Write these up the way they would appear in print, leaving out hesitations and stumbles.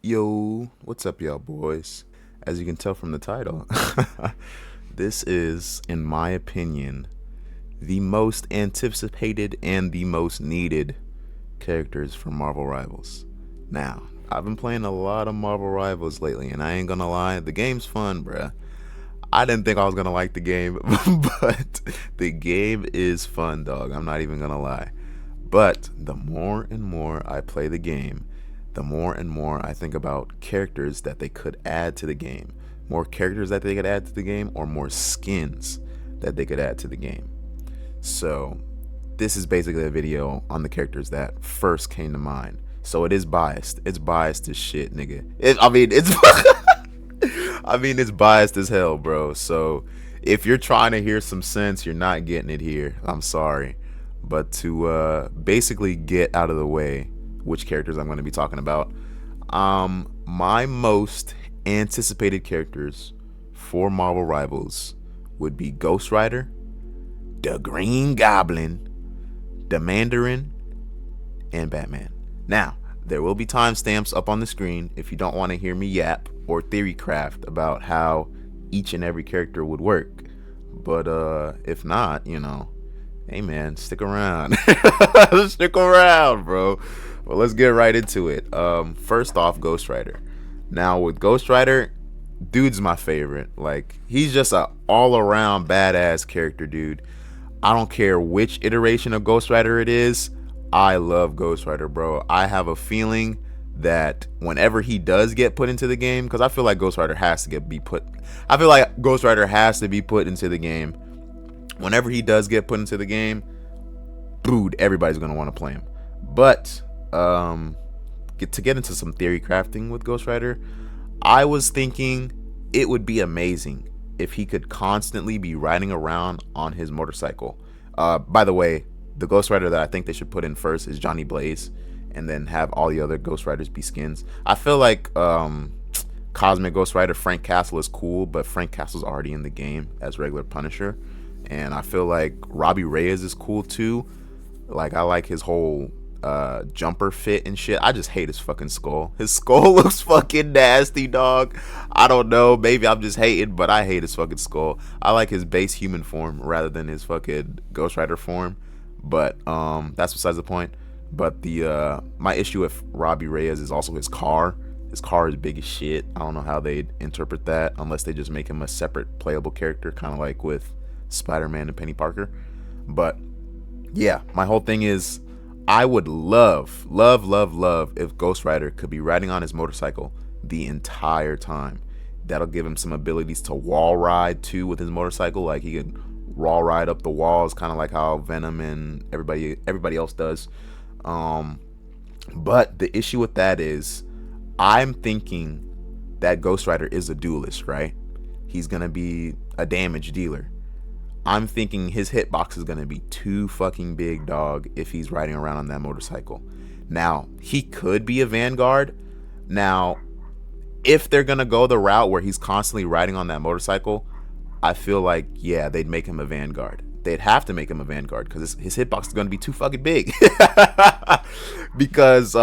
Yo, what's up, y'all boys? As you can tell from the title, this is, in my opinion, the most anticipated and the most needed characters from Marvel Rivals. Now, I've been playing a lot of Marvel Rivals lately, and I ain't gonna lie, the game's fun, bruh. I didn't think I was gonna like the game, but the game is fun, dog. I'm not even gonna lie. But the more and more I play the game, the more and more I think about characters that they could add to the game. More characters that they could add to the game, or more skins that they could add to the game. So, this is basically a video on the characters that first came to mind. So it is biased. It's biased as shit, nigga. It's biased as hell, bro. So if you're trying to hear some sense, you're not getting it here. I'm sorry. But to basically get out of the way which characters I'm going to be talking about, my most anticipated characters for Marvel Rivals would be Ghost Rider, the Green Goblin, the Mandarin, and Batman. Now, there will be timestamps up on the screen if you don't want to hear me yap or theorycraft about how each and every character would work. But if not, hey man, stick around. Stick around, bro. Well, let's get right into it. First off, Ghost Rider. Now with Ghost Rider, dude's my favorite. Like, he's just a all-around badass character, dude. I don't care which iteration of Ghost Rider it is. I love Ghost Rider, bro. I have a feeling that whenever he does get put into the game, because I feel like Ghost Rider has to be put into the game. Whenever he does get put into the game, dude, everybody's gonna want to play him. But get into some theory crafting with Ghost Rider, I was thinking it would be amazing if he could constantly be riding around on his motorcycle. By the way, the Ghost Rider that I think they should put in first is Johnny Blaze, and then have all the other Ghost Riders be skins. I feel like Cosmic Ghost Rider Frank Castle is cool, but Frank Castle's already in the game as regular Punisher. And I feel like Robbie Reyes is cool too. Like, I like his whole jumper fit and shit. I just hate his fucking skull. His skull looks fucking nasty, dog. I don't know, maybe I'm just hating, but I hate his fucking skull. I like his base human form rather than his fucking Ghost Rider form. But that's besides the point. But the my issue with Robbie Reyes is also his car. His car is big as shit. I don't know how they'd interpret that unless they just make him a separate playable character, kind of like with Spider-Man and Penny Parker. But yeah, my whole thing is, I would love if Ghost Rider could be riding on his motorcycle the entire time. That'll give him some abilities to wall ride too with his motorcycle. Like, he can wall ride up the walls, kind of like how Venom and everybody else does. But the issue with that is, I'm thinking that Ghost Rider is a duelist, right? He's gonna be a damage dealer. I'm thinking his hitbox is gonna be too fucking big, dog, if he's riding around on that motorcycle. Now, he could be a Vanguard. Now, if they're gonna go the route where he's constantly riding on that motorcycle, I feel like, yeah, they'd make him a Vanguard. They'd have to make him a Vanguard because his hitbox is gonna be too fucking big. Because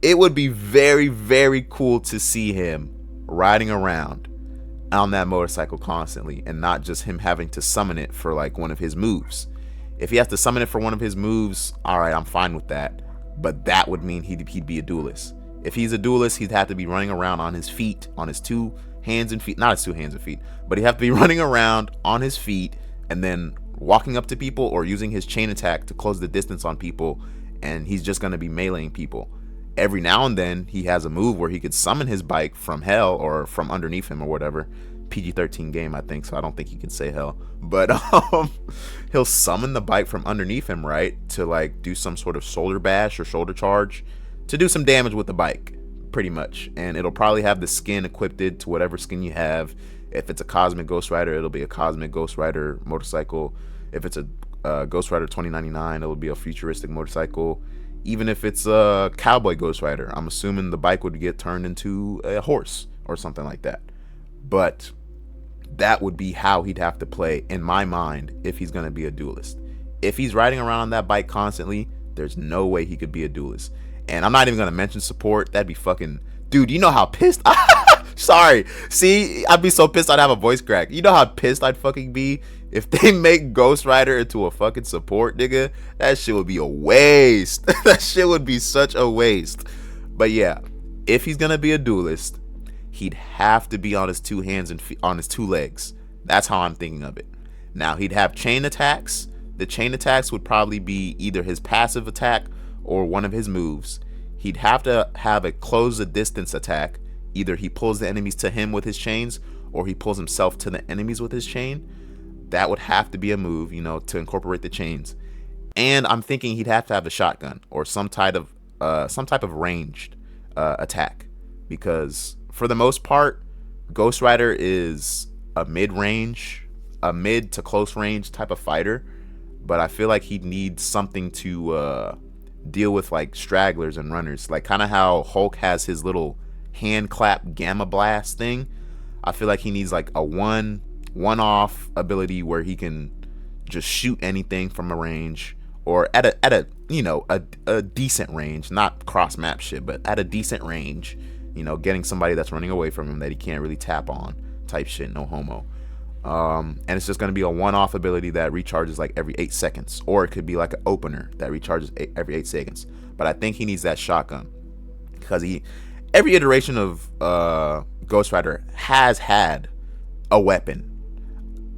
it would be very, very cool to see him riding around on that motorcycle constantly, and not just him having to summon it for like one of his moves. If he has to summon it for one of his moves, all right, I'm fine with that. But that would mean he'd be a duelist. If he's a duelist, he'd have to be running around on his feet, on his two hands and feet, not his two hands and feet, but he'd have to be running around on his feet and then walking up to people or using his chain attack to close the distance on people, and he's just going to be meleeing people. Every now and then he has a move where he could summon his bike from hell or from underneath him or whatever. PG-13 game, I think, so I don't think he can say hell. But he'll summon the bike from underneath him, right, to like do some sort of shoulder bash or shoulder charge to do some damage with the bike, pretty much. And it'll probably have the skin equipped to whatever skin you have. If it's a Cosmic Ghost Rider, it'll be a Cosmic Ghost Rider motorcycle. If it's a Ghost Rider 2099, it'll be a futuristic motorcycle. Even if it's a Cowboy Ghost Rider, I'm assuming the bike would get turned into a horse or something like that. But that would be how he'd have to play, in my mind, if he's going to be a duelist. If he's riding around on that bike constantly, there's no way he could be a duelist. And I'm not even going to mention support. That'd be fucking Dude, you know how pissed sorry. See, I'd be so pissed I'd have a voice crack. You know how pissed I'd fucking be if they make Ghost Rider into a fucking support, nigga? That shit would be a waste. That shit would be such a waste. But yeah, if he's gonna be a duelist, he'd have to be on his two hands and on his two legs. That's how I'm thinking of it. Now, he'd have chain attacks. The chain attacks would probably be either his passive attack or one of his moves. He'd have to have a close the distance attack. Either he pulls the enemies to him with his chains, or he pulls himself to the enemies with his chain. That would have to be a move, you know, to incorporate the chains. And I'm thinking he'd have to have a shotgun or some type of ranged attack, because for the most part, Ghost Rider is a mid to close range type of fighter, but I feel like he needs something to deal with like stragglers and runners, like kind of how Hulk has his little hand clap gamma blast thing. I feel like he needs like a one-off ability where he can just shoot anything from a range, or at a you know, a decent range, not cross map shit, but at a decent range, you know, getting somebody that's running away from him that he can't really tap on type shit, no homo. And it's just going to be a one-off ability that recharges like every 8 seconds, or it could be like an opener that recharges every 8 seconds. But I think he needs that shotgun, because every iteration of Ghost Rider has had a weapon.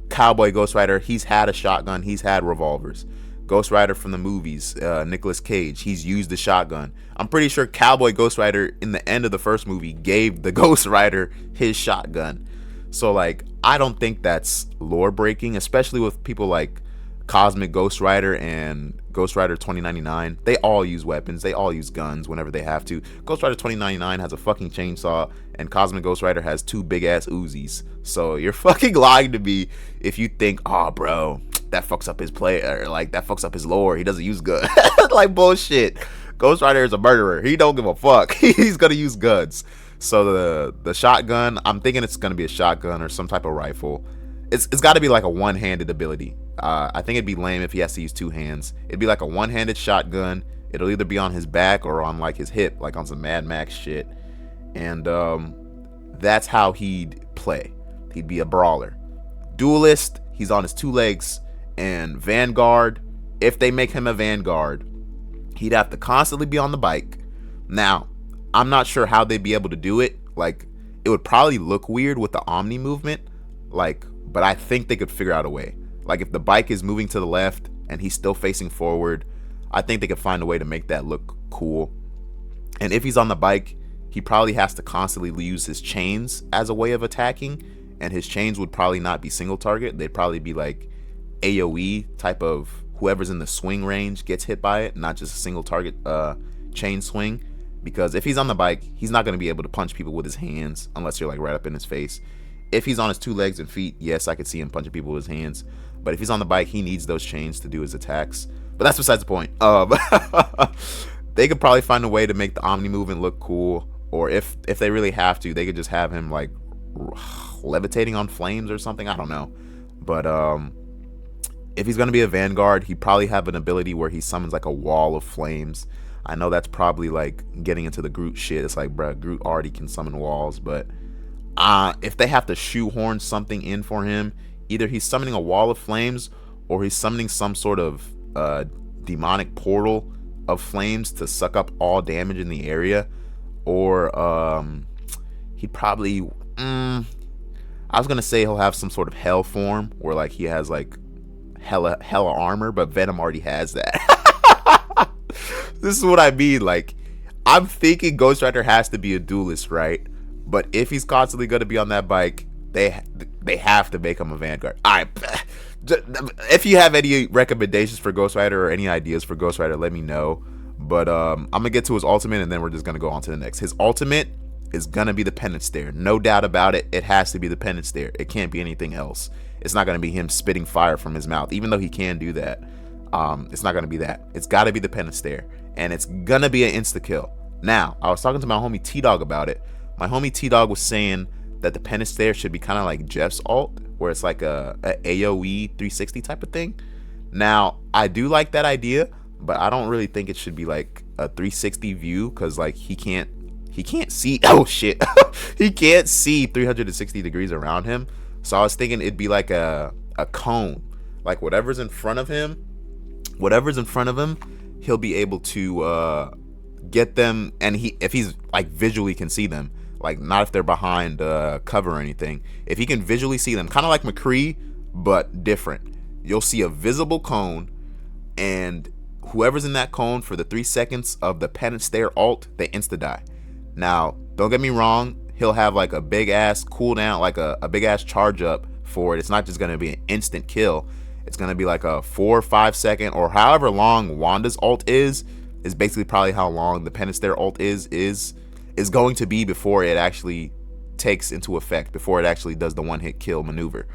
Cowboy Ghost Rider, he's had a shotgun, he's had revolvers. Ghost Rider from the movies, Nicolas Cage, he's used the shotgun. I'm pretty sure Cowboy Ghost Rider in the end of the first movie gave the Ghost Rider his shotgun. So like, I don't think that's lore breaking, especially with people like Cosmic Ghost Rider and Ghost Rider 2099. They all use weapons, they all use guns whenever they have to. Ghost Rider 2099 has a fucking chainsaw, and Cosmic Ghost Rider has 2 big ass Uzis. So you're fucking lying to me if you think, oh bro, that fucks up his play, or like that fucks up his lore, he doesn't use guns. Like, bullshit. Ghost Rider is a murderer, he don't give a fuck. He's gonna use guns. So the shotgun, I'm thinking it's gonna be a shotgun or some type of rifle. It's got to be like a one-handed ability. I think it'd be lame if he has to use 2 hands. It'd be like a one-handed shotgun. It'll either be on his back or on like his hip, like on some Mad Max shit. And that's how he'd play. He'd be a brawler. Duelist, he's on his 2 legs. And Vanguard, if they make him a Vanguard, he'd have to constantly be on the bike. Now, I'm not sure how they'd be able to do it. Like, it would probably look weird with the Omni movement. Like, but I think they could figure out a way. Like, if the bike is moving to the left and he's still facing forward, I think they could find a way to make that look cool. And if he's on the bike, he probably has to constantly use his chains as a way of attacking. And his chains would probably not be single target. They'd probably be like AoE type of, whoever's in the swing range gets hit by it, not just a single target chain swing. Because if he's on the bike, he's not going to be able to punch people with his hands unless you're like right up in his face. If he's on his 2 legs and feet, yes, I could see him punching people with his hands. But if he's on the bike, he needs those chains to do his attacks. But that's besides the point. They could probably find a way to make the Omni movement look cool. Or if they really have to, they could just have him like levitating on flames or something. I don't know. But if he's going to be a Vanguard, he'd probably have an ability where he summons like a wall of flames. I know that's probably like getting into the Groot shit. It's like, bruh, Groot already can summon walls. But if they have to shoehorn something in for him, either he's summoning a wall of flames or he's summoning some sort of demonic portal of flames to suck up all damage in the area. Or he'd probably, I was going to say he'll have some sort of hell form where like he has like hella armor, but Venom already has that. This is what I mean. Like, I'm thinking Ghost Rider has to be a duelist, right? But if he's constantly going to be on that bike, they have to make him a Vanguard. If you have any recommendations for Ghost Rider or any ideas for Ghost Rider, let me know. But I'm going to get to his ultimate, and then we're just going to go on to the next. His ultimate is going to be the Penance Stare. No doubt about it. It has to be the Penance Stare. It can't be anything else. It's not going to be him spitting fire from his mouth, even though he can do that. It's not going to be that. It's got to be the Penance Stare. And it's going to be an insta-kill. Now, I was talking to my homie T-Dog about it. My homie T-Dog was saying that the Penance Stare should be kind of like Jeff's ult, where it's like a AoE 360 type of thing. Now, I do like that idea, but I don't really think it should be like a 360 view, because like he can't he can't see. Oh shit, he can't see 360 degrees around him. So I was thinking it'd be like a cone, like whatever's in front of him, he'll be able to get them, and if he's like visually can see them, like not if they're behind cover or anything. If he can visually see them, kind of like McCree, but different. You'll see a visible cone, and whoever's in that cone for the 3 seconds of the pen and stare alt, they insta die. Now, don't get me wrong, he'll have like a big ass cooldown, like a big ass charge up for it. It's not just gonna be an instant kill. It's gonna be like a 4 or 5 second, or however long Wanda's ult is basically probably how long the pen and stare ult is going to be before it actually takes into effect, before it actually does the one hit kill maneuver.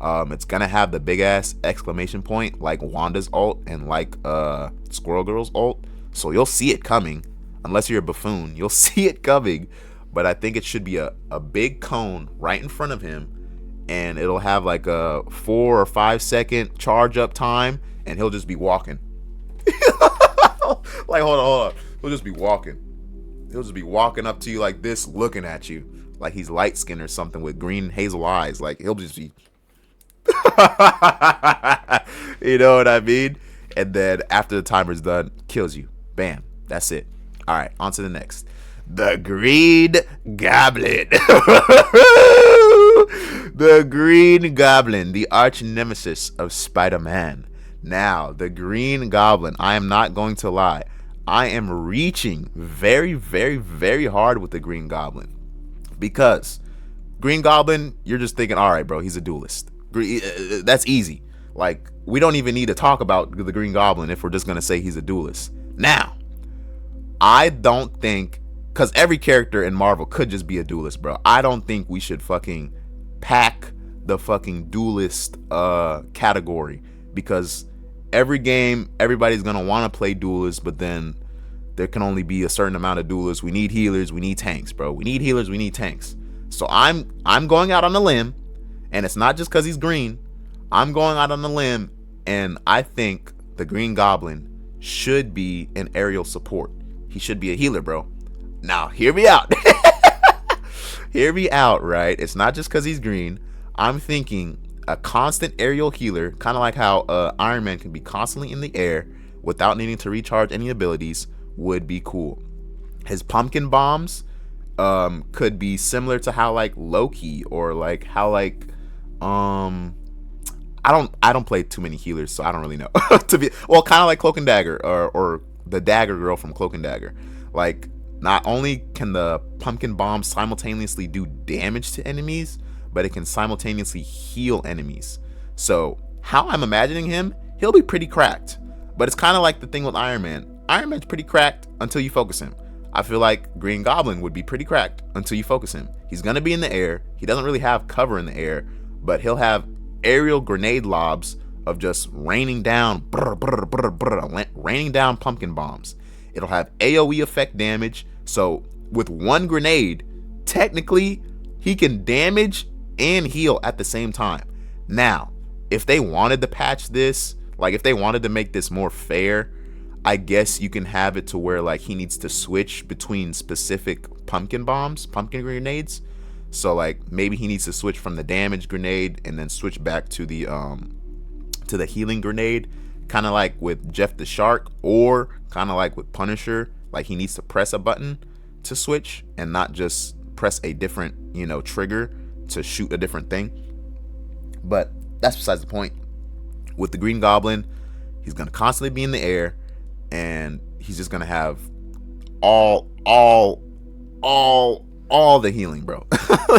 It's gonna have the big ass exclamation point like Wanda's ult and like Squirrel Girl's ult, so you'll see it coming. Unless you're a buffoon, you'll see it coming. But I think it should be a big cone right in front of him, and it'll have like a 4 or 5 second charge up time, and he'll just be walking. Like hold on, he'll just be walking. He'll just be walking up to you like this, looking at you like he's light skinned or something with green hazel eyes. Like he'll just be you know what I mean? And then after the timer's done, kills you. Bam. That's it. All right, on to the next. The Green Goblin. The Green Goblin, the arch nemesis of Spider-Man. Now, the Green Goblin, I am not going to lie, I am reaching very, very, very hard with the Green Goblin. Because Green Goblin, you're just thinking, all right, bro, he's a duelist. That's easy. Like, we don't even need to talk about the Green Goblin if we're just going to say he's a duelist. Now, I don't think, because every character in Marvel could just be a duelist, bro. I don't think we should fucking pack the fucking duelist category, because every game, everybody's going to want to play duelists, but then there can only be a certain amount of duelists. We need healers, we need tanks, bro. We need healers, we need tanks. So I'm going out on a limb, and it's not just because he's green. I'm going out on a limb, and I think the Green Goblin should be an aerial support. He should be a healer, bro. Now, hear me out. Hear me out, right? It's not just because he's green. I'm thinking a constant aerial healer, kind of like how Iron Man can be constantly in the air without needing to recharge any abilities, would be cool. His pumpkin bombs could be similar to how like Loki, or like how like I don't play too many healers, so I don't really know. To be well, kind of like Cloak and Dagger, or the Dagger Girl from Cloak and Dagger. Like, not only can the pumpkin bomb simultaneously do damage to enemies, but it can simultaneously heal enemies. So how I'm imagining him, he'll be pretty cracked. But it's kind of like the thing with Iron Man. Iron Man's pretty cracked until you focus him. I feel like Green Goblin would be pretty cracked until you focus him. He's going to be in the air. He doesn't really have cover in the air, but he'll have aerial grenade lobs of just raining down pumpkin bombs. It'll have AoE effect damage. So with one grenade, technically he can damage and heal at the same time. Now, if they wanted to patch this, like if they wanted to make this more fair, I guess you can have it to where like he needs to switch between specific pumpkin grenades. So like maybe he needs to switch from the damage grenade and then switch back to the healing grenade, kind of like with Jeff the Shark, or kind of like with Punisher. Like he needs to press a button to switch and not just press a different, trigger to shoot a different thing. But that's besides the point. With the Green Goblin, he's gonna constantly be in the air, and he's just gonna have all the healing, bro.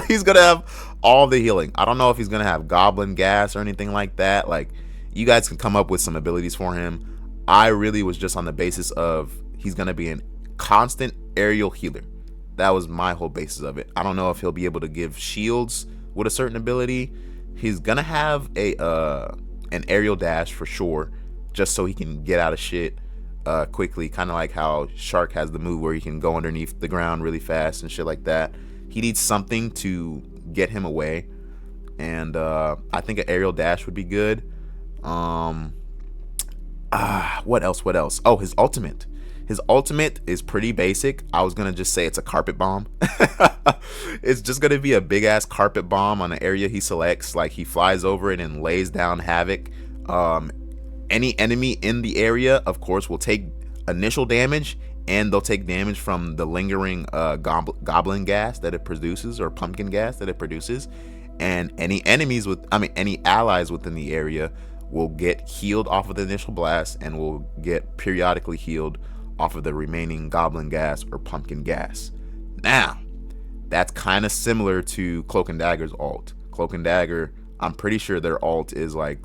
He's gonna have all the healing. I don't know if he's gonna have Goblin gas or anything like that. Like, you guys can come up with some abilities for him. I really was just on the basis of he's gonna be a constant aerial healer. That was my whole basis of it. I don't know if he'll be able to give shields with a certain ability. He's gonna have an aerial dash for sure, just so he can get out of shit quickly, kind of like how Shark has the move where he can go underneath the ground really fast and shit like that. He needs something to get him away, and I think an aerial dash would be good. What else? Oh, his ultimate. His ultimate is pretty basic. I was gonna just say it's a carpet bomb. It's just gonna be a big ass carpet bomb on an area he selects. Like, he flies over it and lays down havoc. Any enemy in the area, of course, will take initial damage, and they'll take damage from the lingering goblin gas that it produces, or pumpkin gas that it produces. And any allies within the area will get healed off of the initial blast, and will get periodically healed off of the remaining goblin gas or pumpkin gas. Now, that's kind of similar to Cloak and Dagger's ult. Cloak and Dagger, I'm pretty sure their ult is like,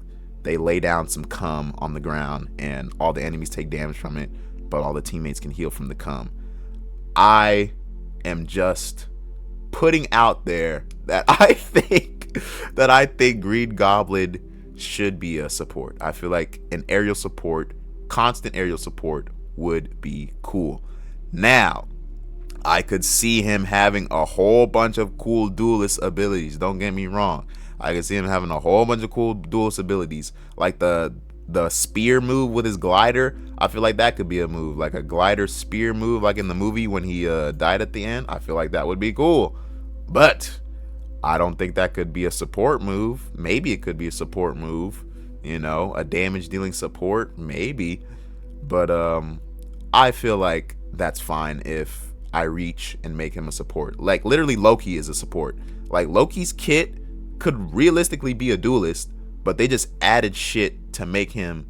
they lay down some cum on the ground and all the enemies take damage from it, but all the teammates can heal from the cum. I am just putting out there that I think Green Goblin should be a support. I feel like an aerial support, constant aerial support, would be cool. Now, I could see him having a whole bunch of cool duelist abilities. Don't get me wrong. I could see him having a whole bunch of cool duelist abilities, like the spear move with his glider. I feel like that could be a move, like a glider spear move, like in the movie when he died at the end. I feel like that would be cool, but I don't think that could be a support move. Maybe it could be a support move, you know, a damage dealing support, maybe. But I feel like that's fine if I reach and make him a support. Like, literally, Loki is a support. Like, Loki's kit could realistically be a duelist, but they just added shit to make him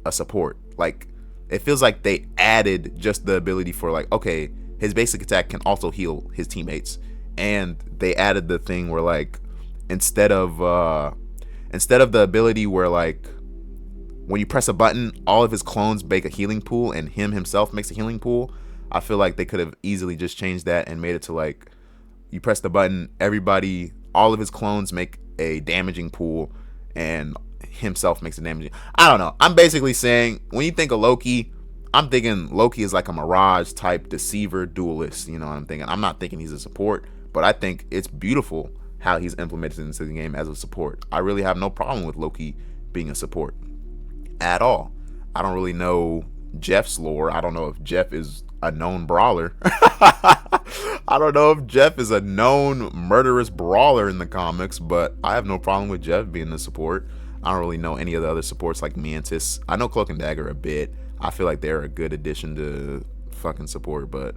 a support. Like, it feels like they added just the ability for, like, okay, his basic attack can also heal his teammates, and they added the thing where, like, instead of the ability where, like, when you press a button, all of his clones make a healing pool and him himself makes a healing pool. I feel like they could have easily just changed that and made it to, like, you press the button, everybody, all of his clones make a damaging pool, and himself makes a damaging. I don't know. I'm basically saying, when you think of Loki, I'm thinking Loki is like a Mirage type deceiver duelist. You know what I'm thinking? I'm not thinking he's a support, but I think it's beautiful how he's implemented into the game as a support. I really have no problem with Loki being a support at all. I don't really know Jeff's lore. I don't know if Jeff is a known brawler. I don't know if Jeff is a known murderous brawler in the comics, but I have no problem with Jeff being the support. I don't really know any of the other supports like Mantis. I know Cloak and Dagger a bit. I feel like they're a good addition to fucking support, but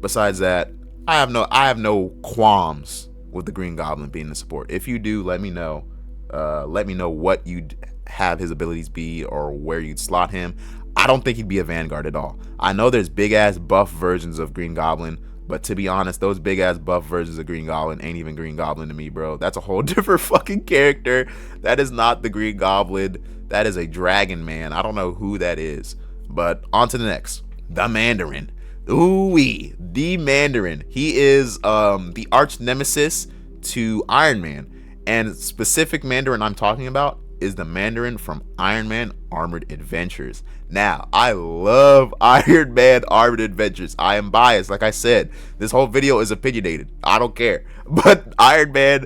besides that, I have no qualms with the Green Goblin being the support. If you do, let me know. Let me know what you'd have his abilities be or where you'd slot him. I don't think he'd be a Vanguard at all. I know there's big ass buff versions of Green Goblin, but to be honest, those big ass buff versions of Green Goblin ain't even Green Goblin to me, bro. That's a whole different fucking character. That is not the Green Goblin. That is a dragon man. I don't know who that is. But on to the next. The Mandarin. Ooh-wee. The Mandarin. He is the arch nemesis to Iron Man. And specific Mandarin I'm talking about is the Mandarin from Iron Man Armored Adventures. Now, I love Iron Man Armored Adventures. I am biased. Like I said, this whole video is opinionated. I don't care. But Iron Man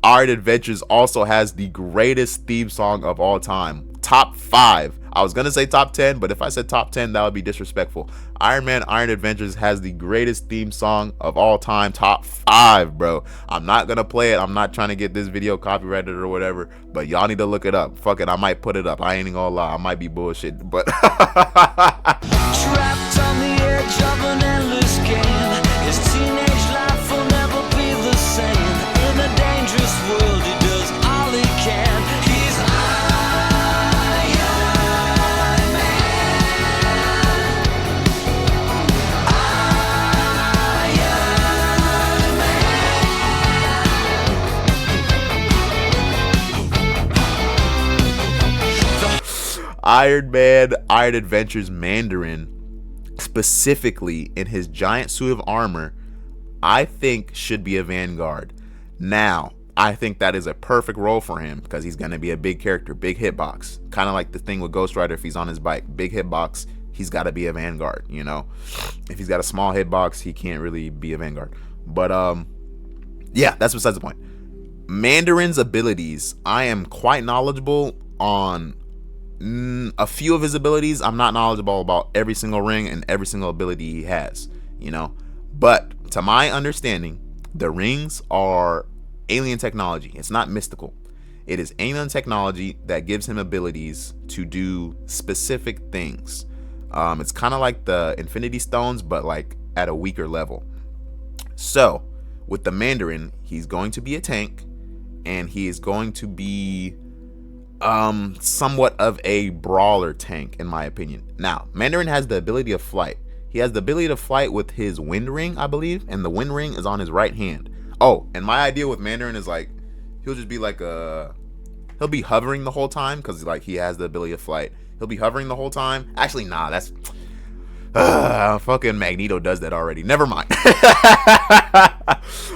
Armored Adventures also has the greatest theme song of all time. Top 5. I was gonna say top 10, but if I said top 10, that would be disrespectful. Iron Man Iron Adventures has the greatest theme song of all time. Top 5, bro. I'm not gonna play it. I'm not trying to get this video copyrighted or whatever, but y'all need to look it up. Fuck it, I might put it up. I ain't even gonna lie. I might be bullshit, but Trapped on the edge of an endless game. His teenage life will never be the same. In a dangerous world, he does all he can. He's Iron Man. Iron Man Iron Adventures Mandarin, specifically in his giant suit of armor, I think should be a Vanguard. Now, I think that is a perfect role for him because he's going to be a big character, big hitbox. Kind of like the thing with Ghost Rider if he's on his bike. Big hitbox, he's got to be a Vanguard, you know? If he's got a small hitbox, he can't really be a Vanguard. But, yeah, that's besides the point. Mandarin's abilities, I am quite knowledgeable on A few of his abilities, I'm not knowledgeable about every single ring and every single ability he has, But to my understanding, the rings are alien technology. It's not mystical. It is alien technology that gives him abilities to do specific things. It's kind of like the Infinity Stones, but like at a weaker level. So, with the Mandarin, he's going to be a tank, and he is going to be somewhat of a brawler tank, in my opinion. Now, Mandarin has the ability of flight. He has the ability to flight with his wind ring, I believe, and the wind ring is on his right hand. Oh, and my idea with Mandarin is like he'll just be like he'll be hovering the whole time because like he has the ability of flight. He'll be hovering the whole time. Actually, nah, that's fucking Magneto does that already. Never mind.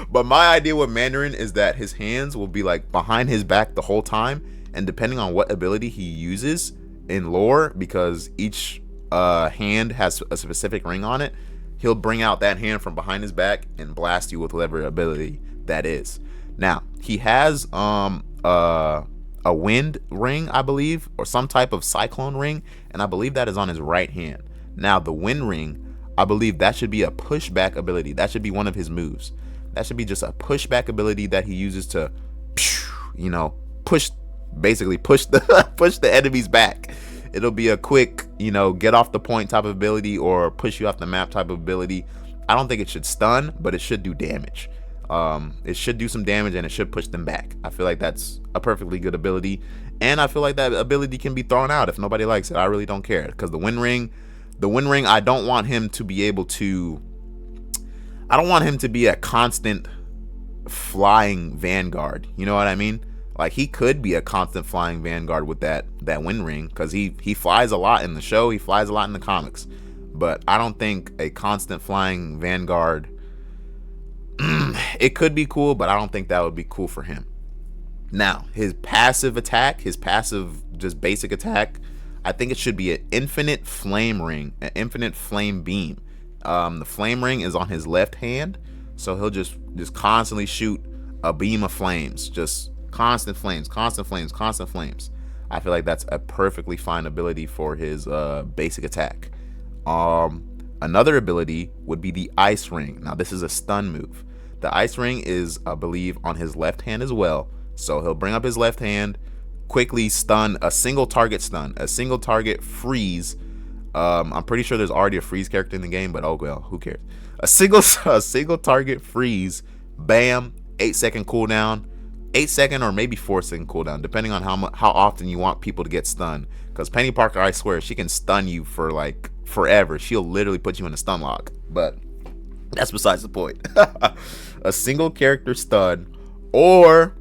But my idea with Mandarin is that his hands will be like behind his back the whole time, and depending on what ability he uses in lore, because each hand has a specific ring on it, he'll bring out that hand from behind his back and blast you with whatever ability that is. Now, he has a wind ring, I believe, or some type of cyclone ring, and I believe that is on his right hand. Now, the wind ring, I believe that should be a pushback ability. That should be one of his moves. That should be just a pushback ability that he uses to, push the enemies back. It'll be a quick, get off the point type of ability or push you off the map type of ability. I don't think it should stun, but it should do damage. It should do some damage and it should push them back. I feel like that's a perfectly good ability, and I feel like that ability can be thrown out if nobody likes it. I really don't care, because the wind ring, I don't want him to be a constant flying Vanguard. You know what I mean? Like, he could be a constant flying Vanguard with that wind ring, because he flies a lot in the show, he flies a lot in the comics. But I don't think a constant flying Vanguard, it could be cool, but I don't think that would be cool for him. Now, his passive attack, just basic attack, I think it should be an infinite flame ring, an infinite flame beam. The flame ring is on his left hand, so he'll just constantly shoot a beam of flames, just constant flames. I feel like that's a perfectly fine ability for his basic attack. Another ability would be the ice ring. Now, this is a stun move. The ice ring is, I believe, on his left hand as well. So he'll bring up his left hand, quickly stun, a single target freeze. I'm pretty sure there's already a freeze character in the game, but oh well, who cares? A single target freeze, bam, 8-second cooldown, 8-second or maybe 4-second cooldown, depending on how often you want people to get stunned. Because Penny Parker, I swear, she can stun you for like forever. She'll literally put you in a stun lock. But that's besides the point. A single character stun, or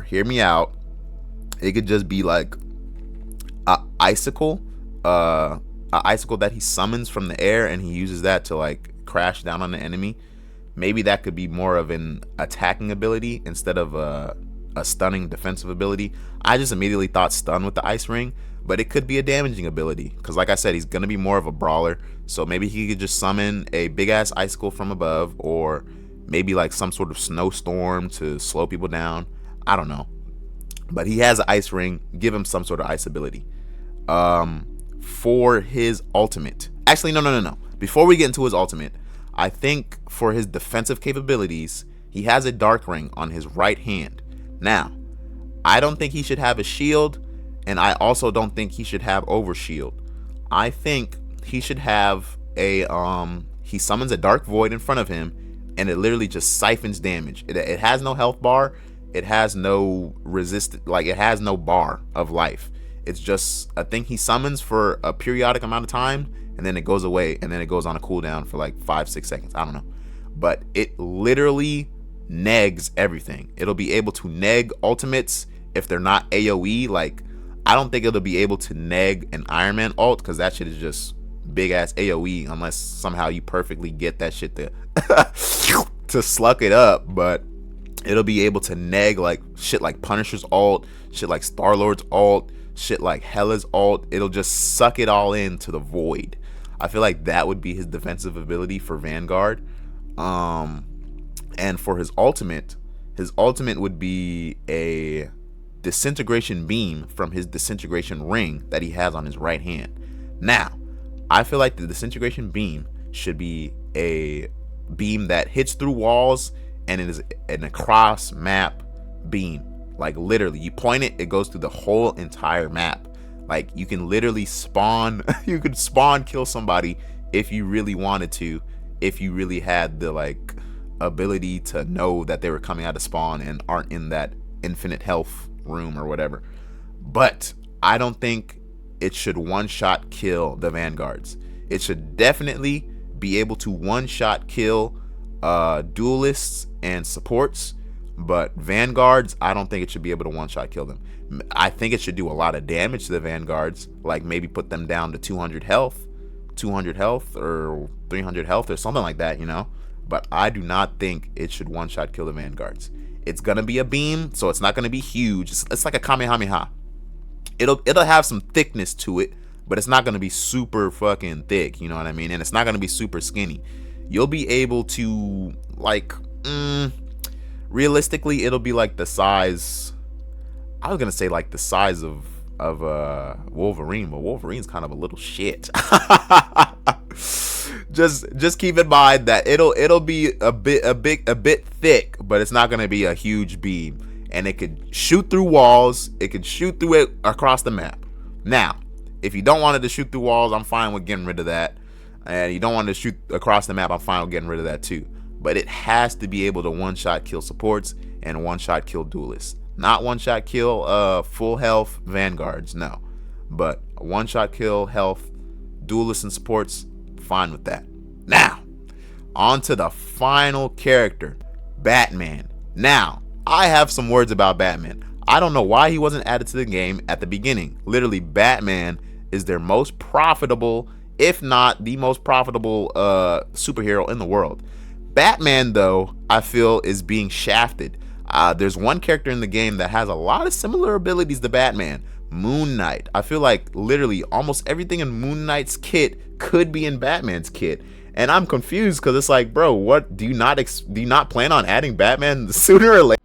hear me out, it could just be like a icicle that he summons from the air, and he uses that to like crash down on the enemy. Maybe that could be more of an attacking ability instead of a stunning defensive ability. I just immediately thought stun with the ice ring, but it could be a damaging ability, because like I said, he's gonna be more of a brawler. So maybe he could just summon a big ass icicle from above, or maybe like some sort of snowstorm to slow people down. I don't know, but he has an ice ring. Give him some sort of ice ability. For his ultimate, actually no, before we get into his ultimate, I think for his defensive capabilities, he has a dark ring on his right hand. Now, I don't think he should have a shield, and I also don't think he should have overshield. I think he should have a he summons a dark void in front of him, and it literally just siphons damage. It has no health bar, it has no it has no bar of life. It's just a thing he summons for a periodic amount of time, and then it goes away, and then it goes on a cooldown for like 5-6 seconds. I don't know, but it literally negs everything. It'll be able to neg ultimates if they're not AoE. Like, I don't think it'll be able to neg an Iron Man ult, because that shit is just big ass AoE, unless somehow you perfectly get that shit to to sluck it up. But it'll be able to neg like shit like Punisher's ult, shit like Star-Lord's ult, shit like Hela's ult. It'll just suck it all into the void. I feel like that would be his defensive ability for Vanguard. And for his ultimate would be a disintegration beam from his disintegration ring that he has on his right hand. Now, I feel like the disintegration beam should be a beam that hits through walls, and it is an across map beam. Like literally, you point it, it goes through the whole entire map. Like you can literally spawn, you could spawn kill somebody if you really wanted to, if you really had the like ability to know that they were coming out of spawn and aren't in that infinite health room or whatever. But I don't think it should one-shot kill the Vanguards. It should definitely be able to one-shot kill duelists and supports, but Vanguards, I don't think it should be able to one-shot kill them. I think it should do a lot of damage to the Vanguards, like maybe put them down to 200 health or 300 health or something like that, you know. But I do not think it should one-shot kill the Vanguards. It's gonna be a beam, so it's not gonna be huge. It's like a Kamehameha. It'll have some thickness to it, but it's not gonna be super fucking thick, you know what I mean? And it's not gonna be super skinny. You'll be able to like, realistically, it'll be like the size. I was gonna say like the size of Wolverine, but Wolverine's kind of a little shit. just keep in mind that it'll be a bit thick, but it's not gonna be a huge beam, and it could shoot through walls. It could shoot through it across the map. Now, if you don't want it to shoot through walls, I'm fine with getting rid of that. And you don't want it to shoot across the map, I'm fine with getting rid of that too. But it has to be able to one-shot kill supports and one-shot kill duelists. Not one-shot kill full health Vanguards, no. But one-shot kill health duelists and supports, fine with that. Now, on to the final character, Batman. Now, I have some words about Batman. I don't know why he wasn't added to the game at the beginning. Literally, Batman is their most profitable, if not the most profitable superhero in the world. Batman, though, I feel is being shafted. There's one character in the game that has a lot of similar abilities to Batman, Moon Knight. I feel like literally almost everything in Moon Knight's kit could be in Batman's kit. And I'm confused because it's like, bro, what do you not plan on adding Batman sooner or later?